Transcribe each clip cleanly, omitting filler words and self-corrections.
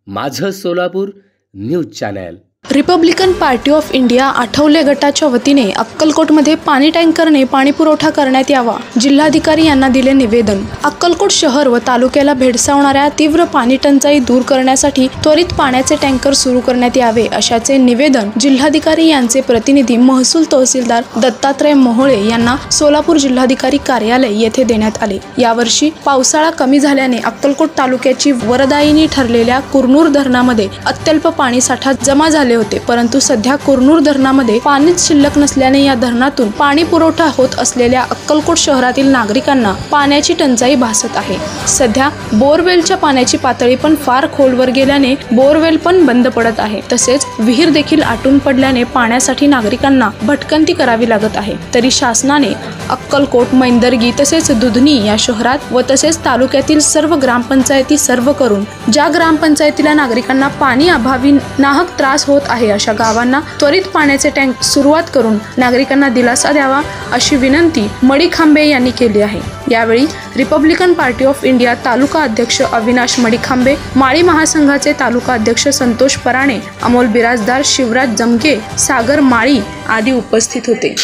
माझं Solapur news channel. Republican party of India Athawale गटाच्या वतीने अक्कलकोटमध्ये पाणी टँकरने पाणी पुरवठा करण्यात यावा, जिल्हाधिकारी यांना दिले निवेदन। अक्कलकोट शहर व तालुक्याला भेडसावणाऱ्या तीव्र पाणी टंचाई दूर करण्यासाठी त्वरित पाण्याचे टँकर सुरू करण्यात यावे, अशाचे निवेदन जिल्हाधिकारी यांचे प्रतिनिधी महसूल तहसीलदार दत्तात्रय मोहोळे यांना सोलापूर जिल्हाधिकारी कार्यालय येथे देण्यात आले। यावर्षी पावसाळा कमी झाल्याने अक्कलकोट तालुक्याची वरदायिनी ठरलेल्या कुरनूर धरणामध्ये अत्यल्प पाणीसाठा जमा झाले होते, परंतु सध्या कुरनूर धरणामध्ये पाणीच शिल्लक नसल्याने या धरणातून पाणी पुरवठा होत असलेल्या अक्कलकोट शहरातील नागरिकांना पाण्याची टंचाई भासत आहे। सध्या बोरवेलच्या पाण्याची पातळी पण फार खोलवर गेल्याने बोरवेल पण बंद पडत आहे, तसेच विहीर देखील आटून पडल्याने पाण्यासाठी नागरिकांना भटकंती करावी लागत आहे। तरी शासनाने अक्कलकोट, मैंदर्गी तसेच दुधनी या शहरात व तसेच तालुक्यातील सर्व ग्रामपंचायती सर्व करून ज्या ग्रामपंचायतीला नागरिकांना पाणी अभावी नाहक त्रास होत आहे अशा गावांना त्वरित पाण्याचे टँक सुरुवात करून नागरिकांना दिलासा द्यावा, अशी विनंती मडीखांबे यांनी केली आहे। यावेळी रिपब्लिकन पार्टी ऑफ इंडिया तालुका अध्यक्ष अविनाश मडीखांबे, माळी महासंघाचे तालुका अध्यक्ष संतोष पराणे, अमोल बिराजदार, शिवराज जमके, सागर माळी आदी उपस्थित होते।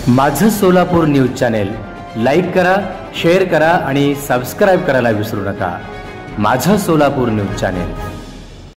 माझं सोलापूर न्यूज चॅनल लाईक करा, शेअर करा आणि सबस्क्राइब करायला विसरू नका। माझं सोलापूर न्यूज चॅनल।